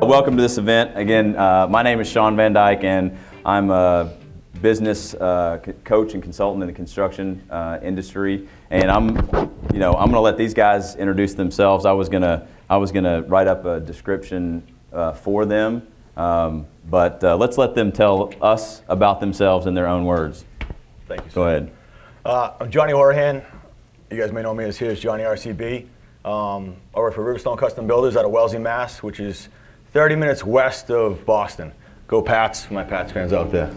Welcome to this event. Again, my name is Sean Van Dyke, and I'm a business coach and consultant in the construction industry. And I'm going to let these guys introduce themselves. I was gonna write up a description for them, but let's let them tell us about themselves in their own words. Thank you. Go ahead. I'm Johnny Horahan. You guys may know me as here's Johnny RCB. I work for Riverstone Custom Builders out of Wellesley, Mass, which is 30 minutes west of Boston. Go Pats, my Pats fans out there.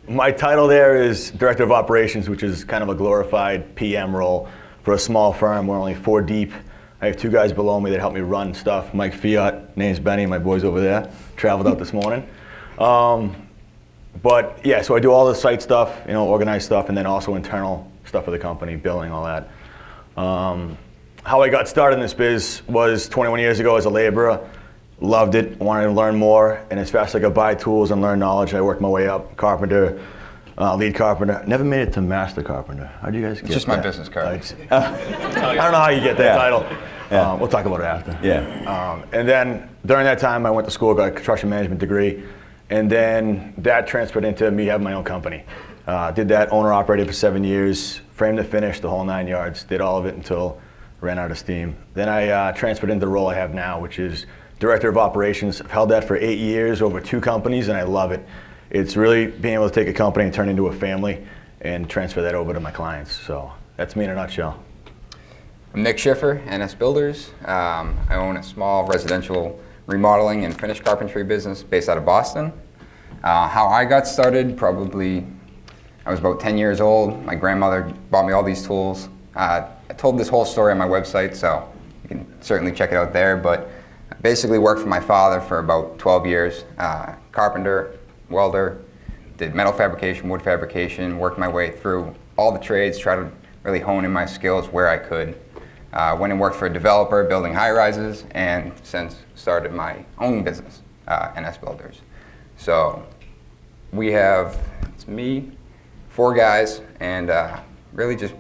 My title there is Director of Operations, which is kind of a glorified PM role for a small firm. We're only 4 deep. I have 2 guys below me that help me run stuff. Mike Fiat, name's Benny, my boy's over there. Traveled out this morning. But yeah, so I do all the site stuff, organized stuff, and then also internal stuff for the company, billing, all that. How I got started in this biz was 21 years ago as a laborer. Loved it, wanted to learn more, and as fast as I could buy tools and learn knowledge, I worked my way up. Carpenter, lead carpenter. Never made it to master carpenter. How'd you guys get that? It's just my business card. I don't know how you get that title. Yeah. We'll talk about it after. Yeah. And then during that time, I went to school, got a construction management degree, and then that transferred into me having my own company. Did that owner-operated for 7 years, frame to finish, the whole 9 yards, did all of it until ran out of steam. Then I transferred into the role I have now, which is Director of Operations. I've held that for 8 years over 2 companies, and I love it. It's really being able to take a company and turn it into a family and transfer that over to my clients. So that's me in a nutshell. I'm Nick Schiffer, NS Builders. I own a small residential remodeling and finished carpentry business based out of Boston. How I got started, probably I was about 10 years old. My grandmother bought me all these tools. I told this whole story on my website, so you can certainly check it out there. But I basically worked for my father for about 12 years. Carpenter, welder, did metal fabrication, wood fabrication, worked my way through all the trades, tried to really hone in my skills where I could. Went and worked for a developer building high-rises, and since started my own business, NS Builders. So we have, it's me, 4 guys, and really just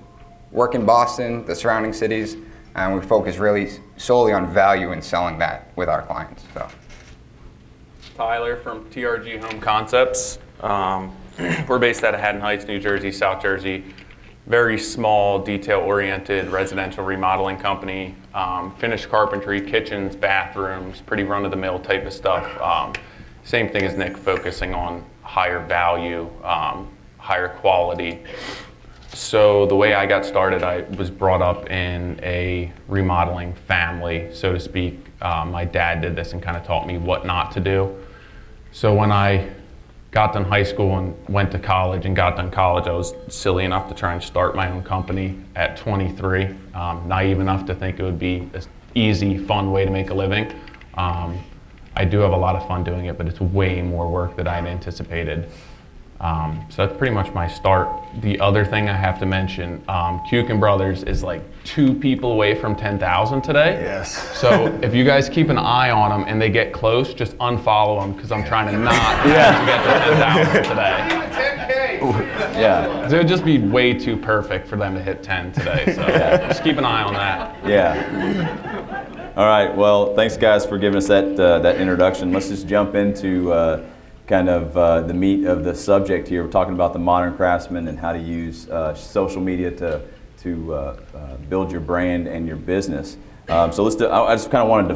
work in Boston, the surrounding cities, and we focus really solely on value and selling that with our clients. So, Tyler from TRG Home Concepts. We're based out of Haddon Heights, New Jersey, South Jersey. Very small, detail-oriented residential remodeling company. Finished carpentry, kitchens, bathrooms, pretty run-of-the-mill type of stuff. Same thing as Nick, focusing on higher value, higher quality. So the way I got started, I was brought up in a remodeling family, so to speak. My dad did this and kind of taught me what not to do. So when I got done high school and went to college and got done college, I was silly enough to try and start my own company at 23. Naive enough to think it would be an easy, fun way to make a living. I do have a lot of fun doing it, but it's way more work than I'd anticipated. So that's pretty much my start. The other thing I have to mention, Kuiken Brothers is like 2 people away from 10,000 today. Yes. So if you guys keep an eye on them and they get close, just unfollow them, because I'm trying to not have to get to 10,000 today. 10K. Yeah. So it would just be way too perfect for them to hit 10 today. So just keep an eye on that. Yeah. All right. Well, thanks guys for giving us that introduction. Let's just jump into kind of the meat of the subject here. We're talking about the modern craftsman and how to use social media to build your brand and your business. So let's do, I just kind of want to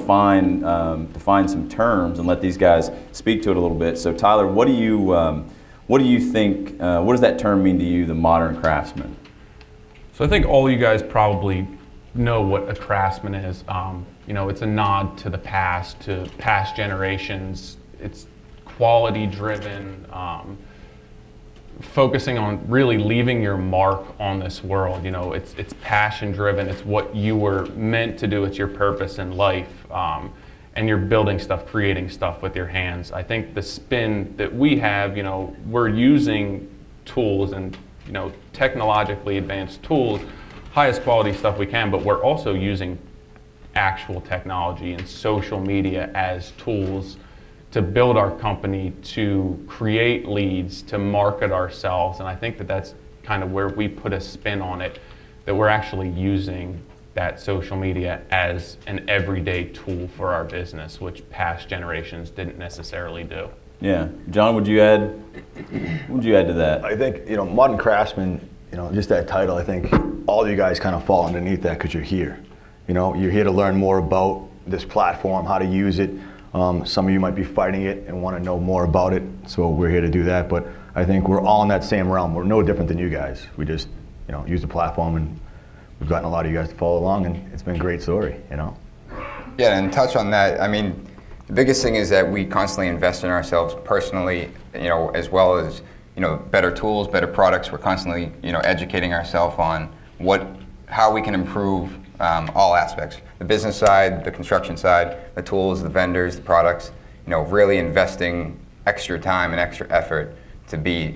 define some terms and let these guys speak to it a little bit. So Tyler, what do you think? What does that term mean to you, the modern craftsman? So I think all you guys probably know what a craftsman is. It's a nod to the past, to past generations. It's quality driven, focusing on really leaving your mark on this world. It's passion driven. It's what you were meant to do. It's your purpose in life, and you're building stuff, creating stuff with your hands. I think the spin that we have, we're using tools and technologically advanced tools, highest quality stuff we can, but we're also using actual technology and social media as tools to build our company, to create leads, to market ourselves. And I think that that's kind of where we put a spin on it, that we're actually using that social media as an everyday tool for our business, which past generations didn't necessarily do. Yeah, John, what would you add to that? I think, Modern Craftsman, just that title, I think all you guys kind of fall underneath that because you're here. You're here to learn more about this platform, how to use it. Some of you might be fighting it and want to know more about it, so we're here to do that. But I think we're all in that same realm. We're no different than you guys. We just, use the platform, and we've gotten a lot of you guys to follow along, and it's been a great story, Yeah, and touch on that. I mean, the biggest thing is that we constantly invest in ourselves personally, as well as, better tools, better products. We're constantly, educating ourselves on how we can improve all aspects. The business side, the construction side, the tools, the vendors, the products, really investing extra time and extra effort to be,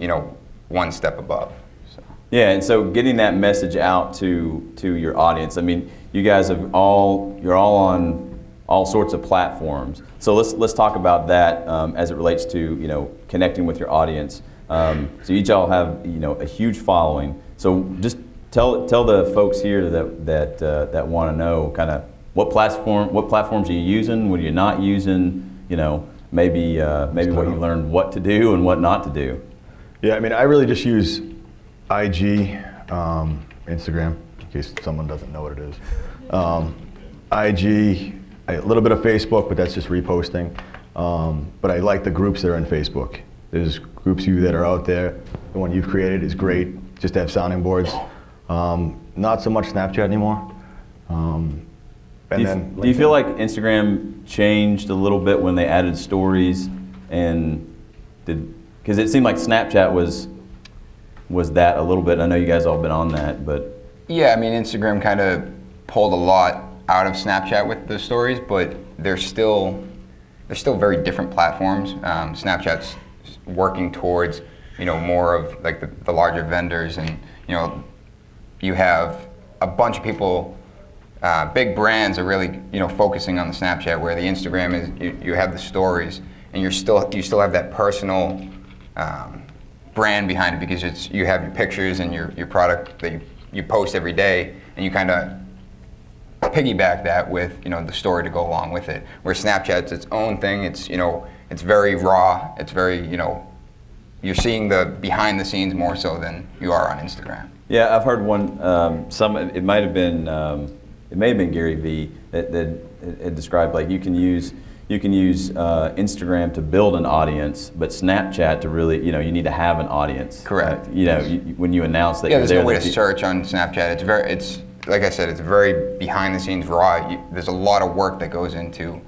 one step above. So. Yeah, and so getting that message out to your audience. I mean, you guys you're all on all sorts of platforms. So let's talk about that as it relates to connecting with your audience. So each all have a huge following. So just tell the folks here that want to know kind of what platforms are you using, what are you not using, maybe what you learned what to do and what not to do. Yeah, I mean, I really just use IG, Instagram, in case someone doesn't know what it is. IG, a little bit of Facebook, but that's just reposting. But I like the groups that are in Facebook. There's groups of you that are out there. The one you've created is great, just to have sounding boards. Not so much Snapchat anymore. Do you feel like Instagram changed a little bit when they added stories, because it seemed like Snapchat was that a little bit. I know you guys all been on that, but yeah, I mean, Instagram kind of pulled a lot out of Snapchat with the stories, but they're still very different platforms. Snapchat's working towards more of like the larger vendors, and you have a bunch of people. Big brands are really focusing on the Snapchat, where the Instagram is you have the stories, and you still have that personal brand behind it, because you have your pictures and your product that you post every day, and you kind of piggyback that with the story to go along with it. Where Snapchat's its own thing. It's very raw. It's very you're seeing the behind the scenes more so than you are on Instagram. Yeah, I've heard one. It may have been Gary Vee that had described, like you can use Instagram to build an audience, but Snapchat to really you need to have an audience. Correct. When you announce that. Yeah, you're there's there, no way to search on Snapchat. It's like I said, it's very behind the scenes raw. There's a lot of work that goes into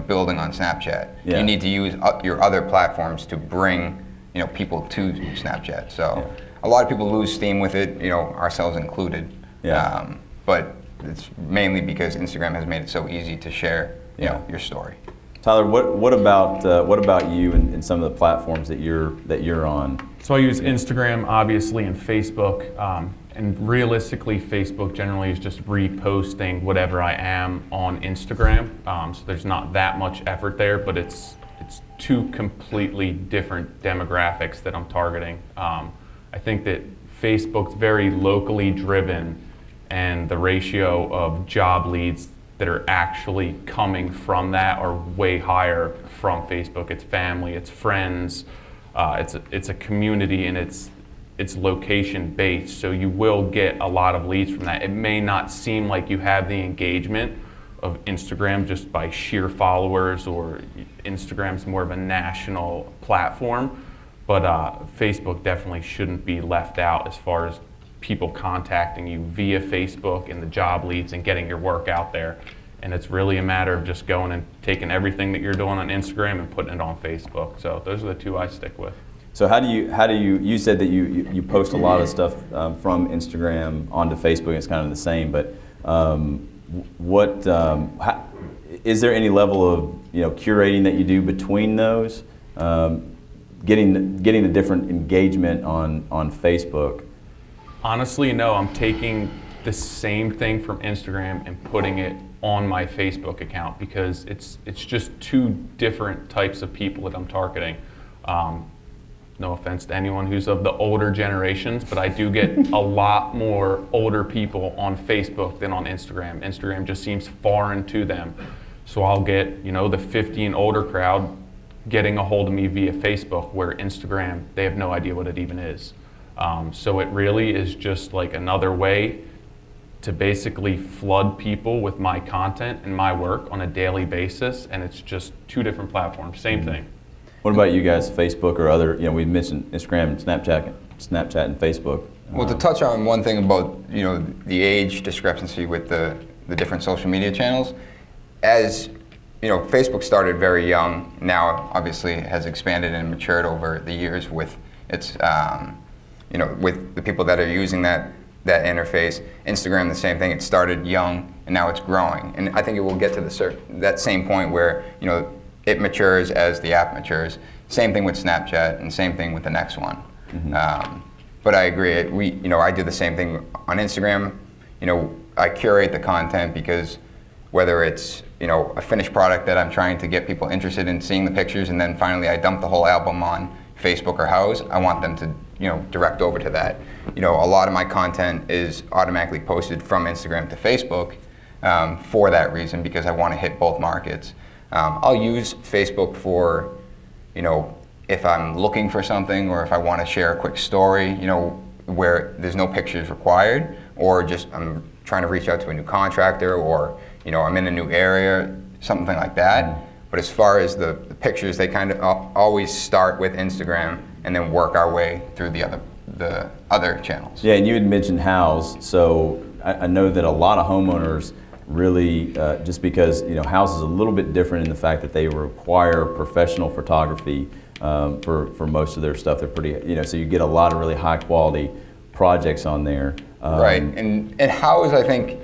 building on Snapchat. Yeah. You need to use your other platforms to bring people to Snapchat. So a lot of people lose steam with it, ourselves included. Yeah. But it's mainly because Instagram has made it so easy to share your story. Tyler, what about you and some of the platforms that you're on? So I use Instagram, obviously, and Facebook. And realistically, Facebook generally is just reposting whatever I am on Instagram. So there's not that much effort there, but it's two completely different demographics that I'm targeting. I think that Facebook's very locally driven, and the ratio of job leads that are actually coming from that are way higher from Facebook. It's family, it's friends, it's a community, and it's location based, so you will get a lot of leads from that. It may not seem like you have the engagement of Instagram just by sheer followers, or Instagram's more of a national platform, but Facebook definitely shouldn't be left out as far as people contacting you via Facebook and the job leads and getting your work out there. And it's really a matter of just going and taking everything that you're doing on Instagram and putting it on Facebook. So those are the two I stick with. So how do you said that you post a lot of stuff from Instagram onto Facebook, it's kind of the same, but is there any level of curating that you do between those, getting the different engagement on Facebook? Honestly, no. I'm taking the same thing from Instagram and putting it on my Facebook account, because it's just two different types of people that I'm targeting. no offense to anyone who's of the older generations, but I do get a lot more older people on Facebook than on Instagram. Instagram just seems foreign to them. So I'll get, the 50 and older crowd getting a hold of me via Facebook, where Instagram, they have no idea what it even is. So it really is just like another way to basically flood people with my content and my work on a daily basis, and it's just two different platforms, same thing. What about you guys, Facebook or other, we mentioned Instagram and Snapchat and Facebook. Well, to touch on one thing about, the age discrepancy with the different social media channels, as, Facebook started very young, now obviously has expanded and matured over the years with its, with the people that are using that interface. Instagram, the same thing, it started young and now it's growing. And I think it will get to that same point where, it matures as the app matures. Same thing with Snapchat and same thing with the next one. Mm-hmm. But I agree, I do the same thing on Instagram. I curate the content because whether it's, a finished product that I'm trying to get people interested in seeing the pictures, and then finally I dump the whole album on Facebook or Houzz, I want them to, direct over to that. A lot of my content is automatically posted from Instagram to Facebook for that reason, because I want to hit both markets. I'll use Facebook for, if I'm looking for something, or if I want to share a quick story, where there's no pictures required, or just I'm trying to reach out to a new contractor, or, I'm in a new area, something like that. Mm-hmm. But as far as the pictures, they kind of always start with Instagram and then work our way through the other channels. Yeah, and you had mentioned Houzz, so I know that a lot of homeowners really, just because Houzz is a little bit different in the fact that they require professional photography for most of their stuff. They're pretty, so you get a lot of really high quality projects on there. Right, and Houzz, I think,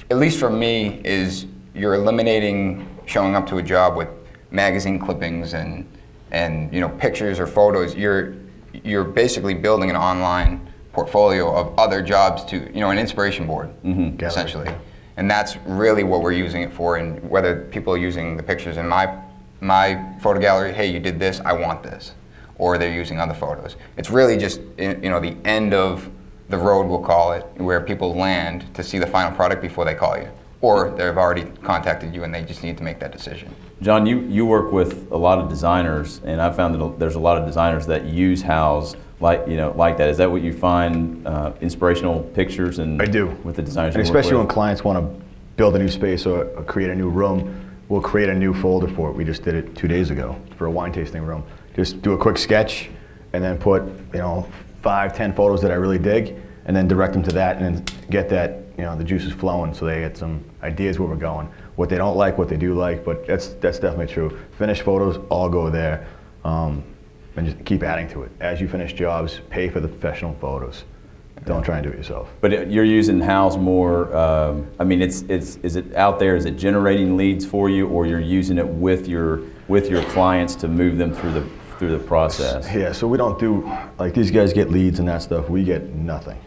at least for me, is you're eliminating showing up to a job with magazine clippings and pictures or photos. You're basically building an online portfolio of other jobs to, an inspiration board, mm-hmm. essentially. And that's really what we're using it for. And whether people are using the pictures in my photo gallery, hey, you did this, I want this, or they're using other photos. It's really just the end of the road, we'll call it, where people land to see the final product before they call you, or they've already contacted you and they just need to make that decision. John, you work with a lot of designers, and I've found that there's a lot of designers that use Houzz like that. Is that what you find, inspirational pictures and I do with the designers? And especially when clients want to build a new space or create a new room, we'll create a new folder for it. We just did it 2 days ago for a wine tasting room. Just do a quick sketch and then put 5-10 photos that I really dig, and then direct them to that, and then get that the juices flowing, so they get some ideas where we're going. What they don't like, what they do like, but that's definitely true. Finished photos all go there, and just keep adding to it. As you finish jobs, pay for the professional photos. Don't try and do it yourself. But you're using Houzz more. Is it out there? Is it generating leads for you, or you're using it with your clients to move them through the process? Yeah. So we don't do like these guys get leads and that stuff. We get nothing.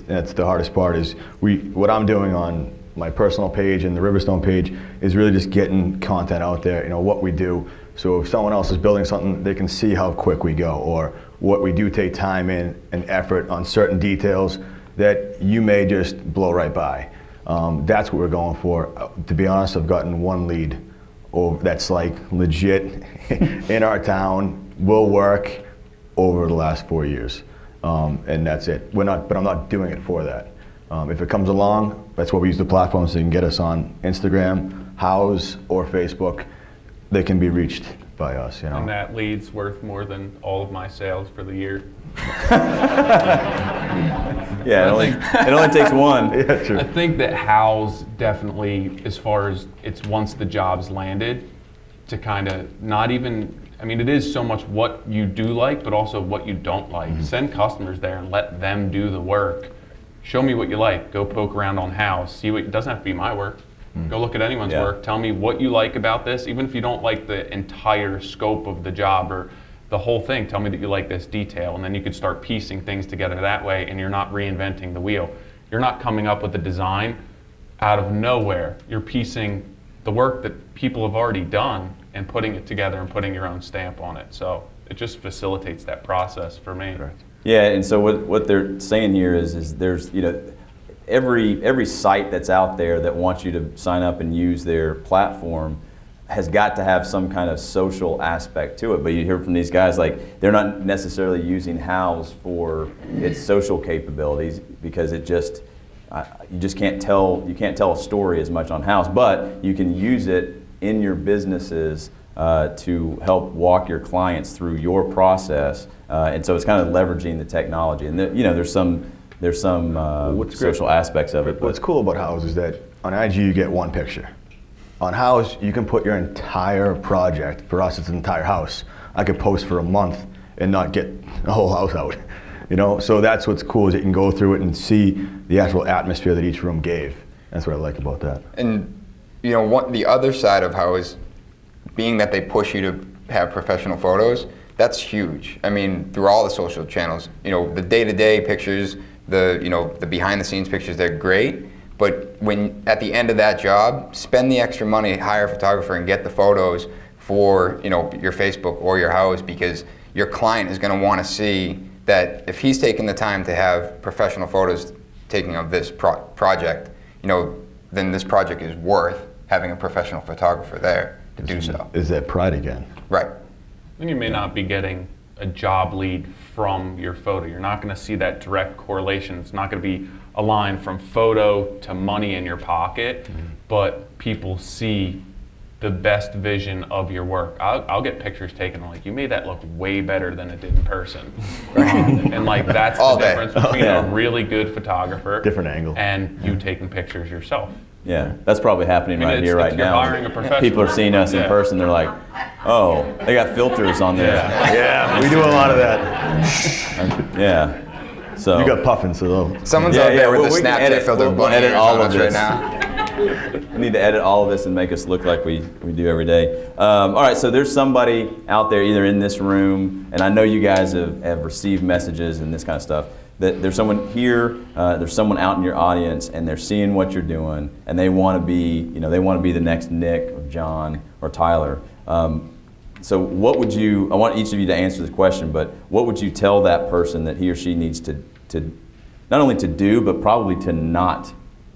That's the hardest part. Is what I'm doing on my personal page and the Riverstone page is really just getting content out there. What we do. So if someone else is building something, they can see how quick we go, or what we do take time in and effort on certain details that you may just blow right by. That's what we're going for. To be honest, I've gotten one lead that's like legit in our town, will work over the last 4 years. And that's it. But I'm not doing it for that. If it comes along, that's what we use the platform, so you can get us on Instagram, Houzz, or Facebook. They can be reached by us, And that lead's worth more than all of my sales for the year. Yeah, it only takes one. Yeah, true. I think that Houzz definitely, as far as it's once the job's landed, to kind of not even, it is so much what you do like, but also what you don't like. Mm-hmm. Send customers there and let them do the work. Show me what you like. Go poke around on Houzz. See what, it doesn't have to be my work. Go look at anyone's work. Tell me what you like about this, even if you don't like the entire scope of the job or the whole thing. Tell me that you like this detail, and then you could start piecing things together that way, and you're not reinventing the wheel. You're not coming up with a design out of nowhere. You're piecing the work that people have already done and putting it together and putting your own stamp on it. So it just facilitates that process for me. Correct. Yeah, and so what they're saying here is there's, you know, every site that's out there that wants you to sign up and use their platform has got to have some kind of social aspect to it. But you hear from these guys, like, they're not necessarily using Houzz for its social capabilities, because it just you just can't tell a story as much on Houzz, but you can use it in your businesses to help walk your clients through your process, and so it's kind of leveraging the technology. And you know, there's some social aspects of it. What's cool about Houzz is that on IG you get one picture. On Houzz you can put your entire project. For us, it's an entire house. I could post for a month and not get a whole house out. You know, so that's what's cool, is you can go through it and see the actual atmosphere that each room gave. That's what I liked about that. And you know, what the other side of Houzz, being that they push you to have professional photos, that's huge. I mean, through all the social channels, you know, the day-to-day pictures, the behind-the-scenes pictures, they're great. But when at the end of that job, spend the extra money, hire a photographer, and get the photos for, you know, your Facebook or your Houzz, because your client is going to want to see that if he's taking the time to have professional photos taking of this project, you know, then this project is worth having a professional photographer there to do so. Is that pride again? Right. And you may not be getting a job lead from your photo. You're not going to see that direct correlation. It's not going to be a line from photo to money in your pocket, but people see the best vision of your work. I'll get pictures taken, like, you made that look way better than it did in person. And like, that's the difference between a really good photographer Different angle. and you taking pictures yourself. Yeah, that's probably happening right here, right you're now. hiring a professional. People are seeing us in person. They're like, "Oh, they got filters on there." Yeah, we do a lot of that. Yeah. So You got puffins, so Someone's Yeah, out there yeah, with well, the we can Snapchat edit- filter we'll bunny edit ears all on of us right this. now. we need to edit all of this and make us look like we do every day. All right, so there's somebody out there either in this room, and I know you guys have received messages and this kind of stuff, that there's someone here, there's someone out in your audience, and they're seeing what you're doing, and they want to be, they want to be the next Nick or John or Tyler. So what would you, I want each of you to answer this question, but what would you tell that person that he or she needs to not only to do, but probably to not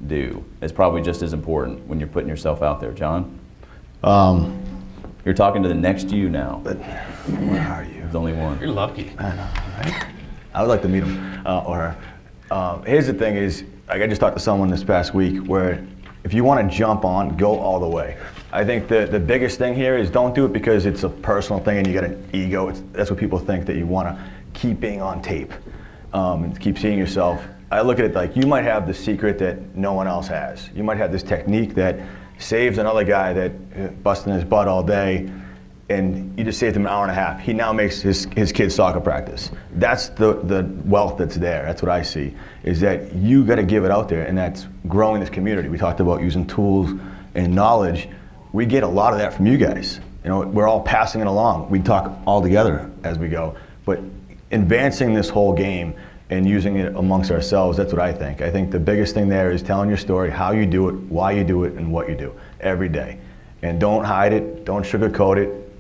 do? It's probably just as important when you're putting yourself out there. John? You're talking to the next you now. But where are you? There's only one. You're lucky. I know, right? I would like to meet him or her. Here's the thing is, like, I just talked to someone this past week where if you want to jump on, go all the way. I think the biggest thing here is don't do it because it's a personal thing and you got an ego. That's what people think, that you want to keep being on tape and keep seeing yourself. I look at it like you might have the secret that no one else has. You might have this technique that saves another guy that busting his butt all day, and you just saved him an hour and a half. He now makes his kid's soccer practice. That's the wealth that's there. That's what I see, is that you got to give it out there, and that's growing this community. We talked about using tools and knowledge. We get a lot of that from you guys. We're all passing it along. We talk all together as we go, but advancing this whole game and using it amongst ourselves, that's what I think. I think the biggest thing there is telling your story, how you do it, why you do it, and what you do every day. And don't hide it, don't sugarcoat it,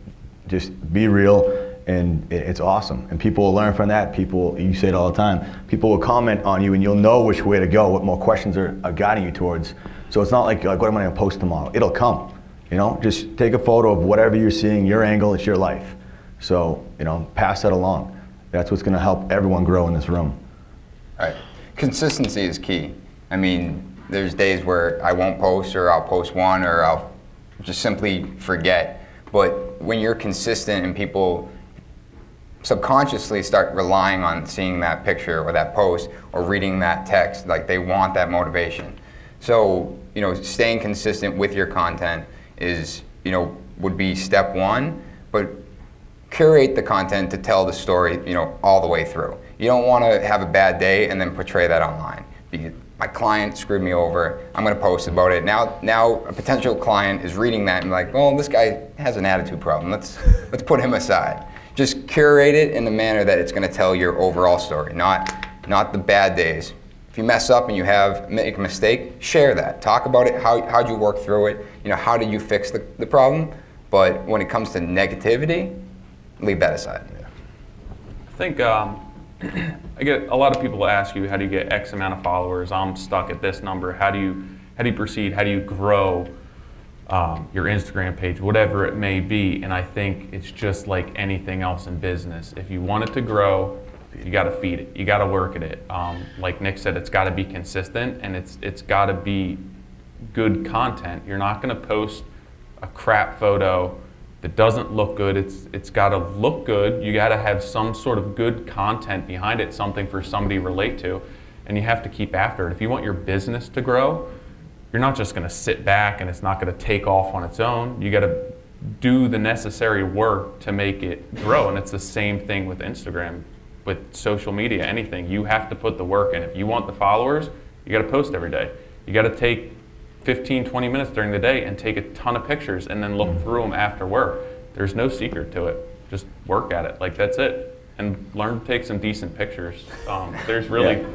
just be real, and it's awesome. And people will learn from that. People, you say it all the time, people will comment on you and you'll know which way to go, what more questions are guiding you towards. So it's not like what am I gonna post tomorrow? It'll come, just take a photo of whatever you're seeing, your angle, it's your life. So, pass that along. That's what's gonna help everyone grow in this room. Right. Consistency is key. I mean, there's days where I won't post, or I'll post one, or I'll just simply forget. But when you're consistent and people subconsciously start relying on seeing that picture or that post or reading that text, like they want that motivation. So, staying consistent with your content is, would be step one, but curate the content to tell the story, all the way through. You don't want to have a bad day and then portray that online. My client screwed me over, I'm going to post about it. Now a potential client is reading that and like, well, this guy has an attitude problem. Let's put him aside. Just curate it in the manner that it's going to tell your overall story, not the bad days. If you mess up and you make a mistake, share that. Talk about it. How'd you work through it? How did you fix the problem? But when it comes to negativity, leave that aside. Yeah. think I get a lot of people ask you, how do you get X amount of followers? I'm stuck at this number. How do you proceed? How do you grow your Instagram page, whatever it may be? And I think it's just like anything else in business. If you want it to grow, you got to feed it. You got to work at it. Like Nick said, it's got to be consistent, and it's got to be good content. You're not going to post a crap photo that doesn't look good. It's got to look good. You got to have some sort of good content behind it, something for somebody to relate to, and you have to keep after it. If you want your business to grow, you're not just going to sit back and it's not going to take off on its own. You got to do the necessary work to make it grow, and it's the same thing with Instagram, with social media, anything. You have to put the work in. If you want the followers, you got to post every day. You got to take 15, 20 minutes during the day and take a ton of pictures and then look through them after work. There's no secret to it. Just work at it. Like, that's it. And learn to take some decent pictures. There's really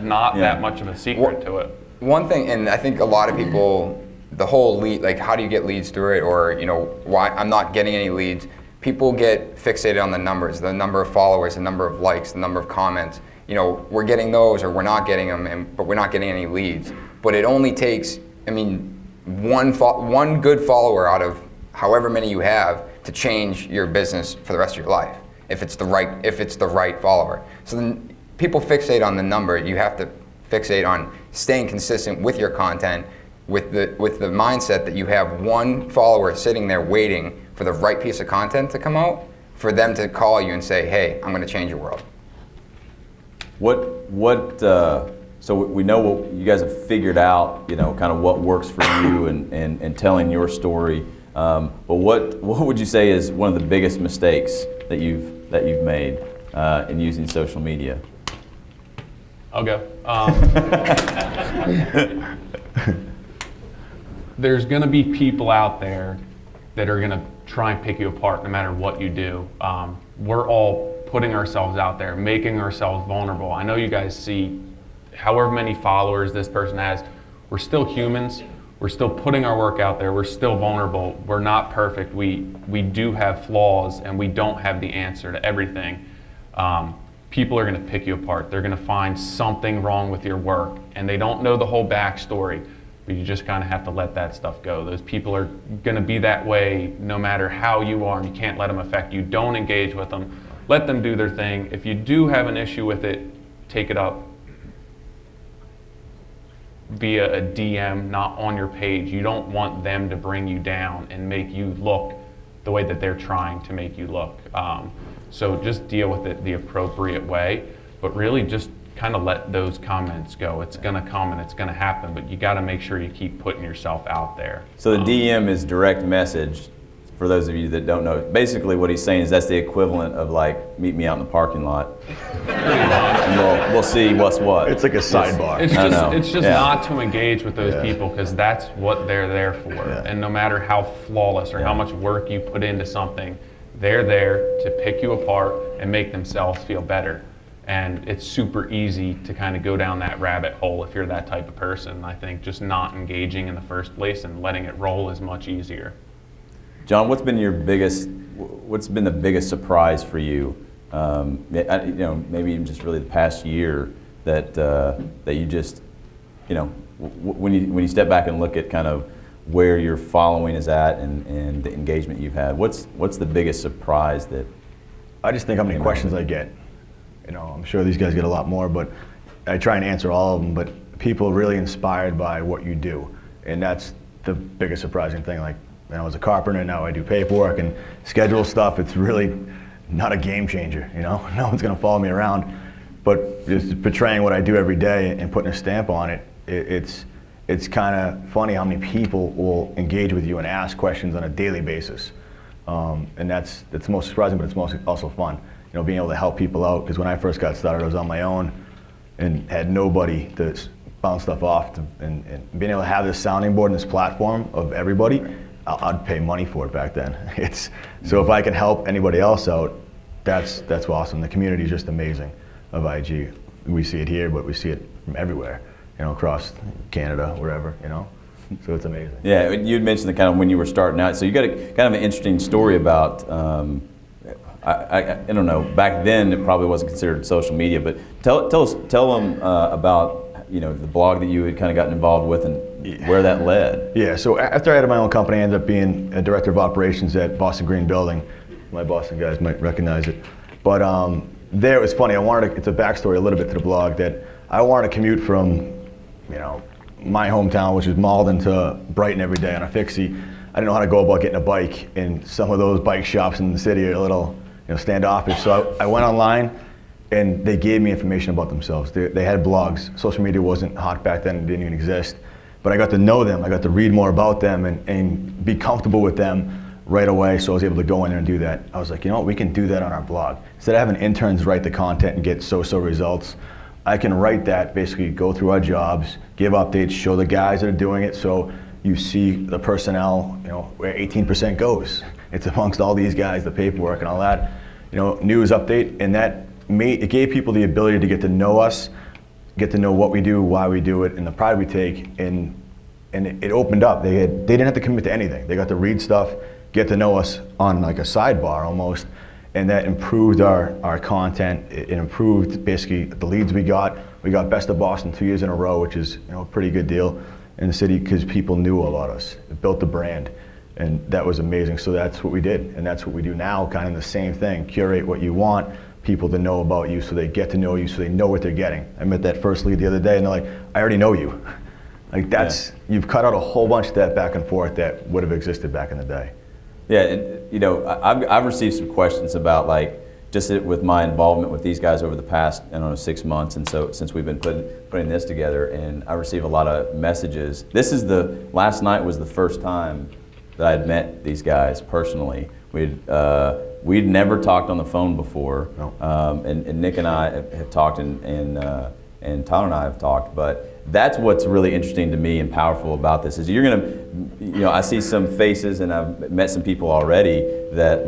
not that much of a secret to it. One thing, and I think a lot of people, the whole lead, like, how do you get leads through it, or, you know, why I'm not getting any leads. People get fixated on the numbers, the number of followers, the number of likes, the number of comments. You know, we're getting those, or we're not getting them, but we're not getting any leads. But it only takes, I mean, one good follower out of however many you have to change your business for the rest of your life, if it's the right follower. So then people fixate on the number. You have to fixate on staying consistent with your content, with the mindset that you have one follower sitting there waiting for the right piece of content to come out, for them to call you and say, hey, I'm going to change your world. So we know what you guys have figured out, you know, kind of what works for you and telling your story. But what would you say is one of the biggest mistakes that you've made in using social media? I'll go. There's going to be people out there that are going to try and pick you apart no matter what you do. We're all putting ourselves out there, making ourselves vulnerable. I know you guys see however many followers this person has. We're still humans. We're still putting our work out there. We're still vulnerable. We're not perfect. We do have flaws, and we don't have the answer to everything. People are going to pick you apart. They're going to find something wrong with your work, and they don't know the whole backstory, but you just kind of have to let that stuff go. Those people are going to be that way no matter how you are, and you can't let them affect you. Don't engage with them. Let them do their thing. If you do have an issue with it, take it up via a DM, not on your page. You don't want them to bring you down and make you look the way that they're trying to make you look. So just deal with it the appropriate way, but really just kind of let those comments go. It's going to come and it's going to happen, but you got to make sure you keep putting yourself out there. So the DM is direct message. For those of you that don't know, basically what he's saying is that's the equivalent of, like, meet me out in the parking lot, and we'll see what's what. It's like a sidebar. It's just not to engage with those people, because that's what they're there for. Yeah. And no matter how flawless or how much work you put into something, they're there to pick you apart and make themselves feel better. And it's super easy to kind of go down that rabbit hole if you're that type of person. I think just not engaging in the first place and letting it roll is much easier. John, what's been the biggest surprise for you? Maybe even just really the past year that you just, when you step back and look at kind of where your following is at and the engagement you've had, what's the biggest surprise that? I just think how many questions I get. I'm sure these guys get a lot more, but I try and answer all of them. But people are really inspired by what you do, and that's the biggest surprising thing. Like, when I was a carpenter, now I do paperwork and schedule stuff. It's really not a game changer, No one's gonna follow me around, but just portraying what I do every day and putting a stamp on it, it's kind of funny how many people will engage with you and ask questions on a daily basis. And that's the most surprising, but it's also fun. Being able to help people out, because when I first got started, I was on my own and had nobody to bounce stuff off, and being able to have this sounding board and this platform of everybody, I'd pay money for it back then. So if I can help anybody else out, that's awesome. The community is just amazing of IG. We see it here, but we see it from everywhere, across Canada, wherever, So it's amazing. Yeah, you'd mentioned the kind of when you were starting out. So you got a kind of an interesting story about, I don't know. Back then, it probably wasn't considered social media. But tell them about the blog that you had kind of gotten involved with and where that led. Yeah. So after I had my own company, I ended up being a director of operations at Boston Green Building. My Boston guys might recognize it. But there it was funny. It's a backstory a little bit to the blog that I wanted to commute from, my hometown, which is Malden, to Brighton every day on a fixie. I didn't know how to go about getting a bike, and some of those bike shops in the city are a little, standoffish. So I went online, and they gave me information about themselves. They had blogs. Social media wasn't hot back then; it didn't even exist. But I got to know them. I got to read more about them and be comfortable with them right away. So I was able to go in there and do that. I was like, we can do that on our blog. Instead of having interns write the content and get so-so results, I can write that, basically go through our jobs, give updates, show the guys that are doing it, so you see the personnel, where 18% goes. It's amongst all these guys, the paperwork and all that, news update, and it gave people the ability to get to know us, get to know what we do, why we do it, and the pride we take, and it opened up. They didn't have to commit to anything. They got to read stuff, get to know us on like a sidebar almost, and that improved our content. It improved basically the leads we got. We got Best of Boston 2 years in a row, which is a pretty good deal in the city because people knew about us. It built the brand, and that was amazing. So that's what we did, and that's what we do now, kind of the same thing. Curate what you want people to know about you so they get to know you, so they know what they're getting. I met that first lead the other day, and they're like, I already know you. Like you've cut out a whole bunch of that back and forth that would have existed back in the day. Yeah, and I've received some questions about just with my involvement with these guys over the past 6 months, and so since we've been putting this together, and I receive a lot of messages. Last night was the first time that I'd met these guys personally. We'd never talked on the phone before, no. And Nick and I have talked, and Tyler and I have talked, but that's what's really interesting to me and powerful about this is you're gonna, I see some faces and I've met some people already that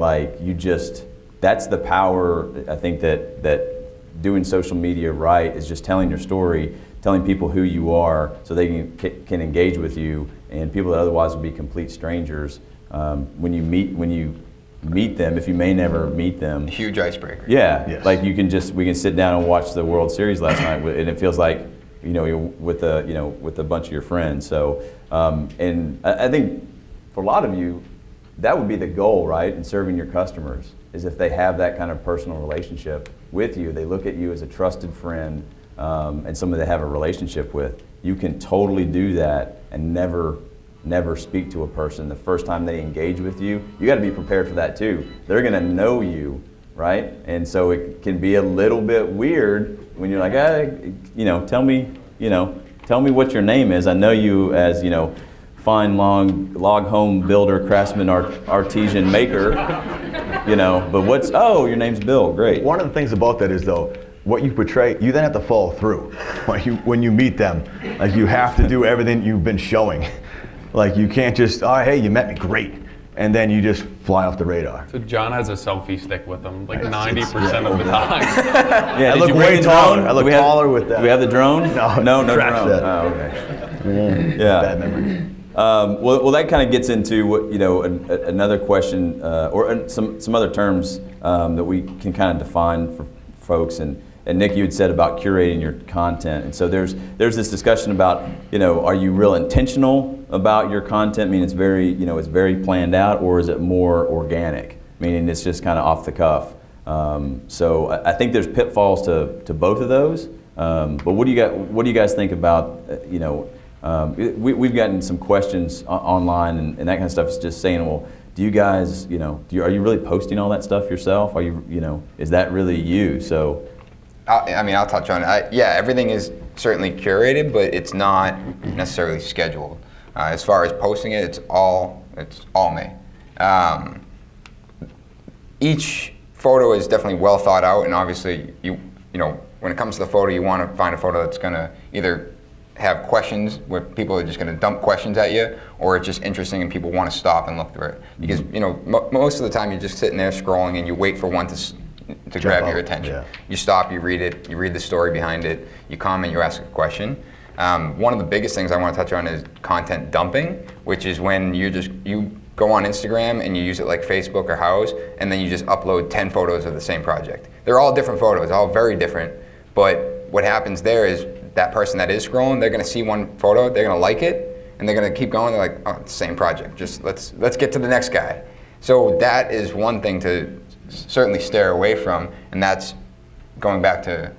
that's the power. I think that doing social media right is just telling your story, telling people who you are so they can engage with you, and people that otherwise would be complete strangers, when you meet them, if you may never meet them. Huge icebreaker. Yeah, yes. we can sit down and watch the World Series last night, and it feels like you're with a bunch of your friends. So, and I think for a lot of you, that would be the goal, right? In serving your customers, is if they have that kind of personal relationship with you, they look at you as a trusted friend, and somebody they have a relationship with. You can totally do that and never speak to a person the first time they engage with you. You got to be prepared for that too. They're going to know you, right? And so it can be a little bit weird when you're like, tell me what your name is. I know you as, fine log home builder, craftsman, artisan maker, but your name's Bill, great. One of the things about that is though, what you portray, you then have to follow through. When you meet them, you have to do everything you've been showing. You can't just, hey, you met me, great. And then you just fly off the radar. So John has a selfie stick with him, 90% of the time. Yeah, I look way taller. I look taller with that. Do we have the drone? No drone. That. Oh, okay. Yeah. Bad memory. Well, that kind of gets into what another question, or some other terms that we can kind of define for folks. And Nick, you had said about curating your content, and so there's this discussion about are you real intentional about your content? I mean, it's very planned out, or is it more organic? Meaning it's just kind of off the cuff. So I think there's pitfalls to both of those. But what do you guys think about we've gotten some questions online and that kind of stuff. Is just saying, well, do you guys are you really posting all that stuff yourself? Are you is that really you? So. I'll touch on it. Everything is certainly curated, but it's not necessarily scheduled. As far as posting it, it's all me. Each photo is definitely well thought out, and obviously, when it comes to the photo, you want to find a photo that's going to either have questions where people are just going to dump questions at you, or it's just interesting and people want to stop and look through it. Because most of the time, you're just sitting there scrolling and you wait for one to grab your attention. Yeah. You stop, you read it, you read the story behind it, you comment, you ask a question. One of the biggest things I want to touch on is content dumping, which is when you go on Instagram and you use it like Facebook or Houzz, and then you just upload 10 photos of the same project. They're all different photos, all very different, but what happens there is that person that is scrolling, they're gonna see one photo, they're gonna like it, and they're gonna keep going, they're like, oh, it's the same project, just let's get to the next guy. So that is one thing to certainly steer away from, and that's going back to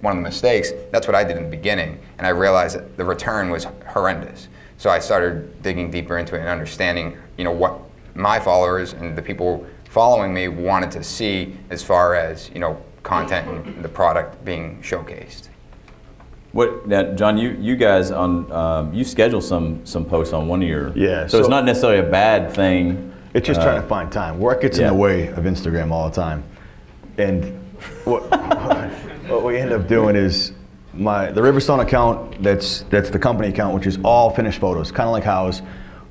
one of the mistakes. That's what I did in the beginning, and I realized that the return was horrendous. So I started digging deeper into it and understanding, what my followers and the people following me wanted to see as far as, content and the product being showcased. Now, John, you guys you schedule some posts on one of your, Yeah, so it's not necessarily a bad thing. It's just trying to find time. Work gets in the way of Instagram all the time. And what we end up doing is the Riverstone account, that's the company account, which is all finished photos, kind of like Houzz.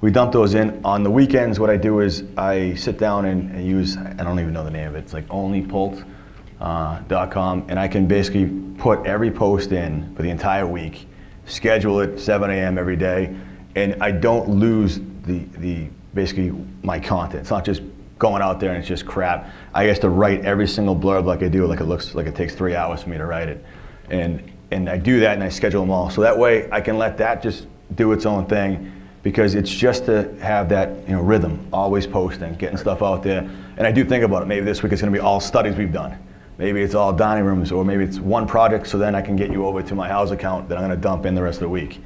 We dump those in. On the weekends, what I do is I sit down and use, I don't even know the name of it, it's like onlypult.com, and I can basically put every post in for the entire week, schedule it 7 a.m. every day, and I don't lose the basically my content. It's not just going out there and it's just crap. I have to write every single blurb like I do, like it looks like it takes 3 hours for me to write it. And I do that and I schedule them all. So that way I can let that just do its own thing, because it's just to have that rhythm, always posting, getting stuff out there. And I do think about it, maybe this week it's gonna be all studies we've done. Maybe it's all dining rooms, or maybe it's one project, so then I can get you over to my Houzz account that I'm gonna dump in the rest of the week.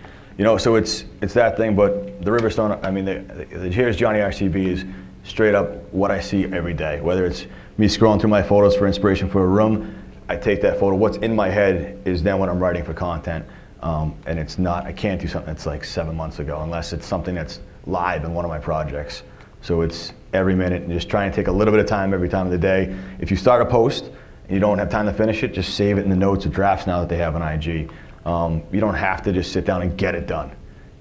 So it's that thing, but the Riverstone, I mean, the Here's Johnny RCB is straight up what I see every day. Whether it's me scrolling through my photos for inspiration for a room, I take that photo. What's in my head is then what I'm writing for content. And it's not, I can't do something that's like 7 months ago, unless it's something that's live in one of my projects. So it's every minute, and just try and take a little bit of time every time of the day. If you start a post and you don't have time to finish it, just save it in the notes or drafts now that they have on IG. You don't have to just sit down and get it done.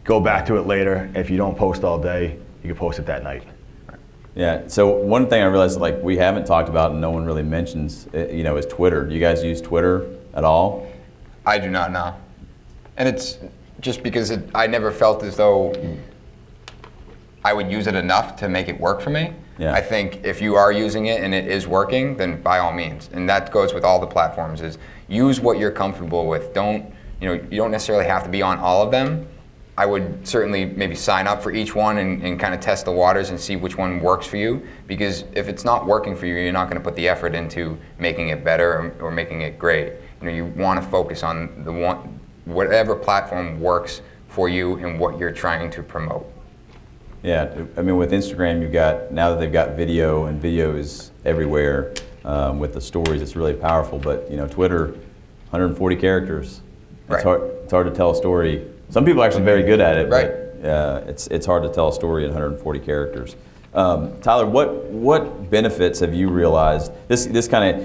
Go back to it later. If you don't post all day, you can post it that night. Yeah, so one thing I realized we haven't talked about and no one really mentions, is Twitter. Do you guys use Twitter at all? I do not know. And it's just because I never felt as though I would use it enough to make it work for me. Yeah. I think if you are using it and it is working, then by all means. And that goes with all the platforms, is use what you're comfortable with. You don't necessarily have to be on all of them. I would certainly maybe sign up for each one and kind of test the waters and see which one works for you. Because if it's not working for you, you're not going to put the effort into making it better or making it great. You want to focus on whatever platform works for you and what you're trying to promote. Yeah, I mean, with Instagram, now that they've got video, and video is everywhere with the stories, it's really powerful. But Twitter, 140 characters. It's Right. It's hard to tell a story. Some people are actually very good at it, Right. but it's hard to tell a story in 140 characters. Tyler, what benefits have you realized? This kind of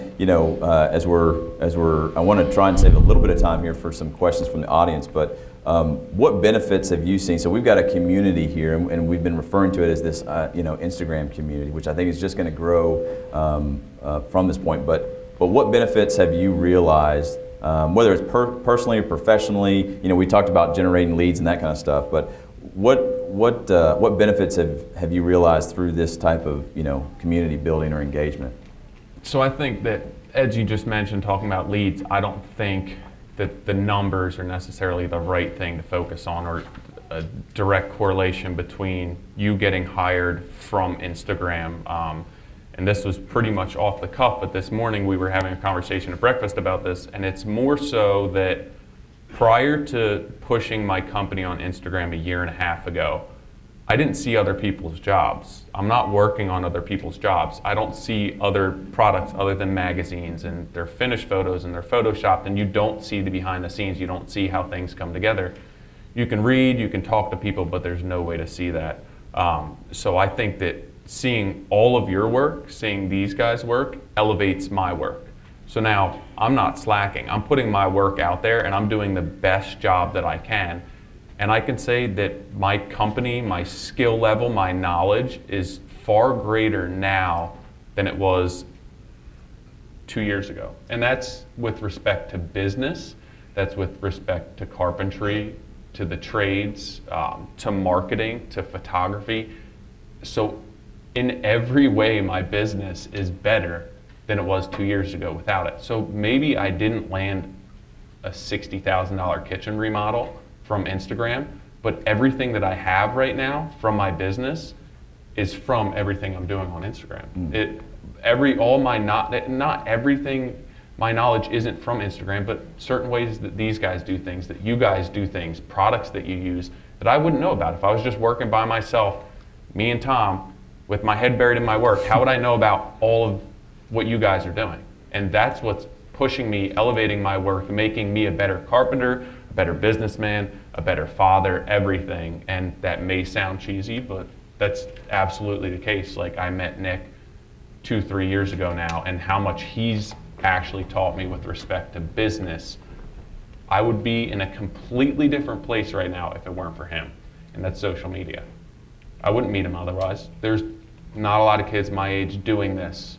as we're I want to try and save a little bit of time here for some questions from the audience, but what benefits have you seen? So we've got a community here, and we've been referring to it as this Instagram community, which I think is just going to grow from this point. But what benefits have you realized? Whether it's personally or professionally, we talked about generating leads and that kind of stuff, but what benefits have you realized through this type of community building or engagement? So I think that, as you just mentioned, talking about leads, I don't think that the numbers are necessarily the right thing to focus on, or a direct correlation between you getting hired from Instagram. And this was pretty much off the cuff, but this morning we were having a conversation at breakfast about this, and it's more so that prior to pushing my company on Instagram a year and a half ago, I didn't see other people's jobs. I'm not working on other people's jobs. I don't see other products other than magazines, and they're finished photos and they're photoshopped, and you don't see the behind the scenes. You don't see how things come together. You can read, you can talk to people, but there's no way to see that. So I think that seeing all of your work, seeing these guys' work, elevates my work. So now I'm not slacking. I'm putting my work out there and I'm doing the best job that I can. And I can say that my company, my skill level, my knowledge is far greater now than it was 2 years ago. And that's with respect to business, that's with respect to carpentry, to the trades, to marketing, to photography. So in every way, my business is better than it was 2 years ago without it. So maybe I didn't land a $60,000 kitchen remodel from Instagram, but everything that I have right now from my business is from everything I'm doing on Instagram. Not everything, my knowledge isn't from Instagram, but certain ways that these guys do things, that you guys do things, products that you use that I wouldn't know about. If I was just working by myself, me and Tom, with my head buried in my work, how would I know about all of what you guys are doing? And that's what's pushing me, elevating my work, making me a better carpenter, a better businessman, a better father, everything. And that may sound cheesy, but that's absolutely the case. Like, I met Nick 2-3 years ago now, and how much he's actually taught me with respect to business. I would be in a completely different place right now if it weren't for him, and that's social media. I wouldn't meet him otherwise. There's not a lot of kids my age doing this,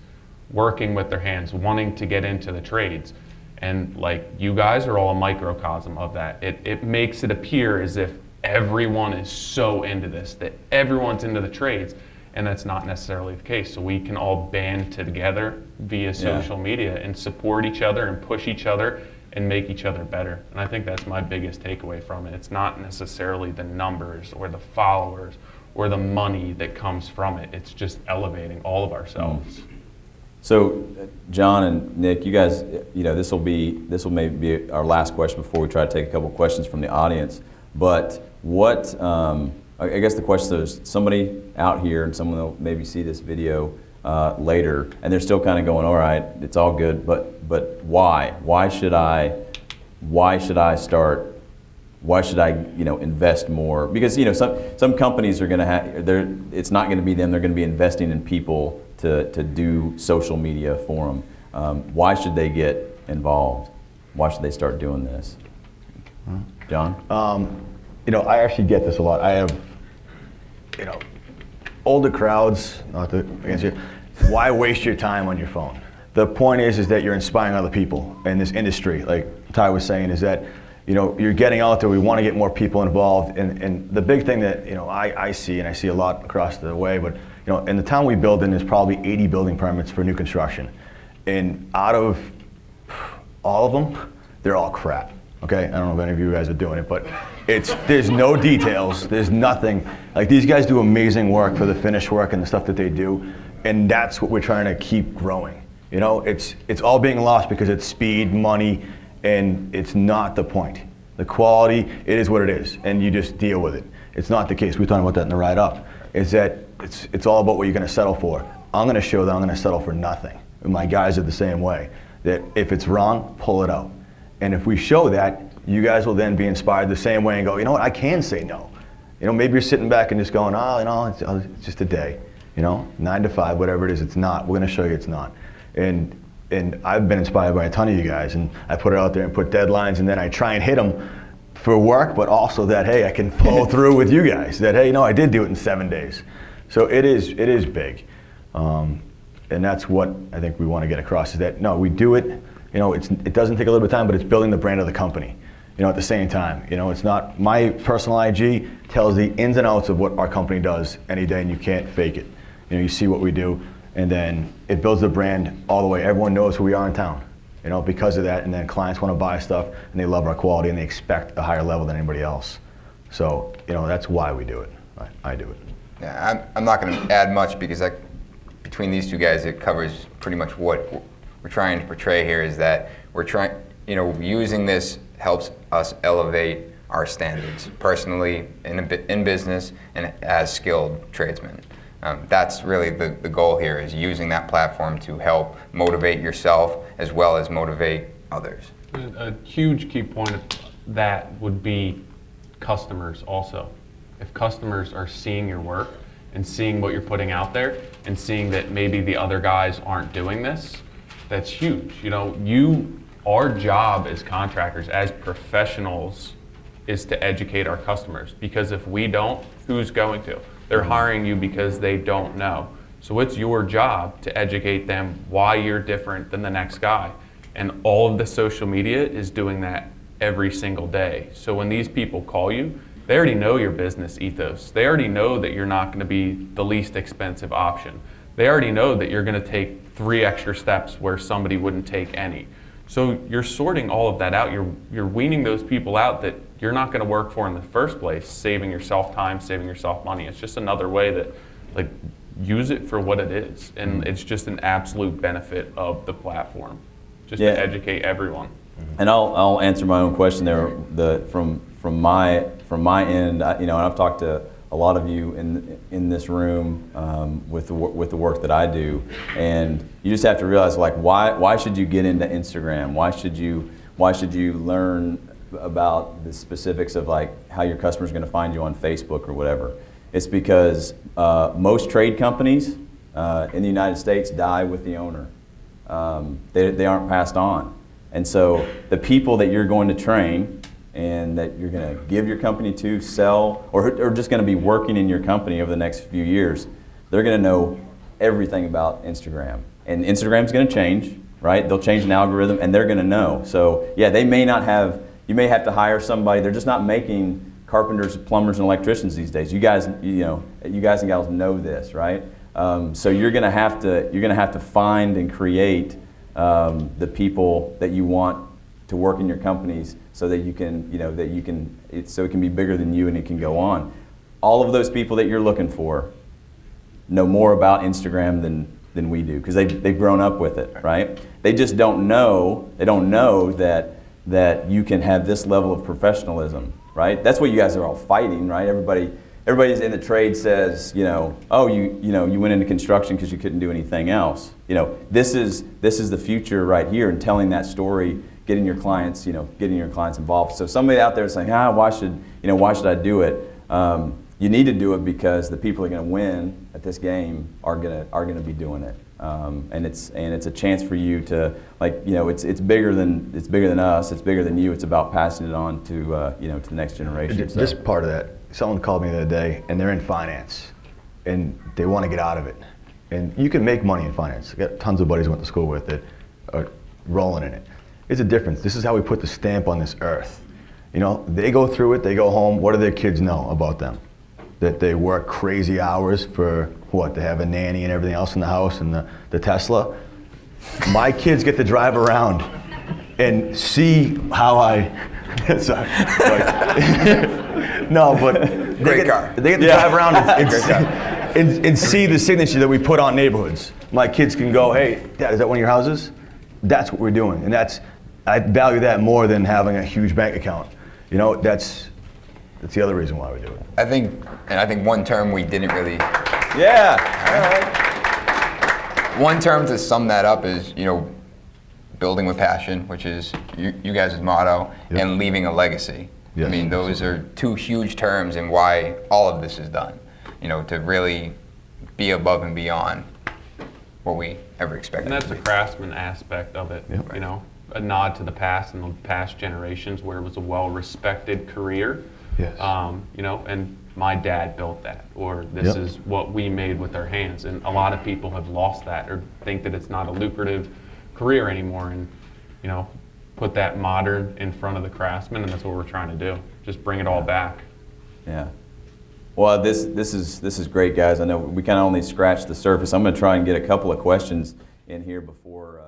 working with their hands, wanting to get into the trades. And like, you guys are all a microcosm of that. It makes it appear as if everyone is so into this, that everyone's into the trades, and that's not necessarily the case. So we can all band together via social media and support each other and push each other and make each other better. And I think that's my biggest takeaway from it. It's not necessarily the numbers or the followers or the money that comes from it. It's just elevating all of ourselves. So, John and Nick, you guys, this will maybe be our last question before we try to take a couple questions from the audience. But what, I guess the question is, somebody out here and someone will maybe see this video later, and they're still kind of going, all right, it's all good, but why? Why should I start? Why should I, invest more? Because some companies are going to have, it's not going to be them. They're going to be investing in people to do social media for them. Why should they get involved? Why should they start doing this? John? I actually get this a lot. I have, older crowds, not to against you, why waste your time on your phone? The point is that you're inspiring other people in this industry. Like Ty was saying, is that you're getting out there. We want to get more people involved, and the big thing that I see, and I see a lot across the way, but in the town we build in, there's probably 80 building permits for new construction, and out of all of them, they're all crap. Okay, I don't know if any of you guys are doing it, but there's no details, there's nothing. Like, these guys do amazing work for the finish work and the stuff that they do, and that's what we're trying to keep growing. It's all being lost because it's speed, money, and it's not the point. The quality, it is what it is, and you just deal with it. It's not the case. We were talking about that in the ride up. Is that it's all about what you're going to settle for. I'm going to show that I'm going to settle for nothing. And my guys are the same way. That if it's wrong, pull it out. And if we show that, you guys will then be inspired the same way and go, you know what, I can say no. Maybe you're sitting back and just going, it's just a day. 9 to 5, whatever it is, it's not. We're going to show you it's not. And I've been inspired by a ton of you guys, and I put it out there and put deadlines, and then I try and hit them for work, but also that, hey, I can follow through with you guys. That, hey, I did do it in 7 days. So it is big. And that's what I think we want to get across, is that, no, we do it. It doesn't take a little bit of time, but it's building the brand of the company. At the same time, it's not, my personal IG tells the ins and outs of what our company does any day, and you can't fake it. You see what we do, and then it builds the brand all the way. Everyone knows who we are in town, because of that, and then clients want to buy stuff, and they love our quality, and they expect a higher level than anybody else. So, that's why we do it. I do it. Yeah, I'm not going to add much, because between these two guys, it covers pretty much what we're trying to portray here, is that we're trying, using this helps us elevate our standards personally, in business, and as skilled tradesmen. That's really the goal here, is using that platform to help motivate yourself as well as motivate others. A huge key point of that would be customers also. If customers are seeing your work and seeing what you're putting out there and seeing that maybe the other guys aren't doing this, that's huge. Our job as contractors, as professionals, is to educate our customers, because if we don't, who's going to? They're hiring you because they don't know. So it's your job to educate them why you're different than the next guy. And all of the social media is doing that every single day. So when these people call you, they already know your business ethos. They already know that you're not going to be the least expensive option. They already know that you're going to take 3 extra steps where somebody wouldn't take any. So you're sorting all of that out. You're weaning those people out that you're not going to work for in the first place, saving yourself time, saving yourself money. It's just another way that, like, use it for what it is. And it's just an absolute benefit of the platform, just to educate everyone. And I'll answer my own question there. From my end, and I've talked to a lot of you in this room with the work that I do, and you just have to realize, like, why should you get into Instagram? Why should you learn about the specifics of, like, how your customer's going to find you on Facebook or whatever? It's because most trade companies in the United States die with the owner. They aren't passed on. And so the people that you're going to train and that you're going to give your company to, sell, or just going to be working in your company over the next few years, they're going to know everything about Instagram. And Instagram's going to change, right? They'll change an algorithm and they're going to know. So yeah, you may have to hire somebody. They're just not making carpenters, plumbers, and electricians these days. You guys and gals know this, right? So you're going to have to find and create the people that you want to work in your companies, so that you can, so it can be bigger than you and it can go on. All of those people that you're looking for know more about Instagram than we do, because they've grown up with it, right? They just don't know. They don't know that you can have this level of professionalism, right? That's what you guys are all fighting, right? Everybody's in the trade says, oh, you went into construction because you couldn't do anything else. This is the future right here, and telling that story, getting your clients involved. So somebody out there is saying, why should I do it? You need to do it because the people who are going to win at this game are going to be doing it, and it's a chance for you to, it's bigger than us. It's bigger than you. It's about passing it on to to the next generation. Just part of that. Someone called me the other day, and they're in finance, and they want to get out of it. And you can make money in finance. I got tons of buddies who went to school with it, are rolling in it. It's a difference. This is how we put the stamp on this earth. They go through it, they go home. What do their kids know about them? That they work crazy hours for what? They have a nanny and everything else in the house and the Tesla. My kids get to drive around and see how sorry. No, but they get to drive around and see the signature that we put on neighborhoods. My kids can go, hey, Dad, is that one of your houses? That's what we're doing, and I value that more than having a huge bank account. That's the other reason why we do it. I think one term we didn't really. Yeah. All right. One term to sum that up is, building with passion, which is you guys' motto, Yep. and leaving a legacy. Yes. I mean, those are 2 huge terms in why all of this is done. To really be above and beyond what we ever expected. And that's the Craftsman aspect of it, Yep. A nod to the past and the past generations where it was a well-respected career. Yes. And my dad built that, or this Yep. is what we made with our hands. And a lot of people have lost that or think that it's not a lucrative career anymore, and, put that modern in front of the Craftsman, and that's what we're trying to do. Just bring it all back. Yeah. Well, this is great, guys. I know we kind of only scratched the surface. I'm going to try and get a couple of questions in here before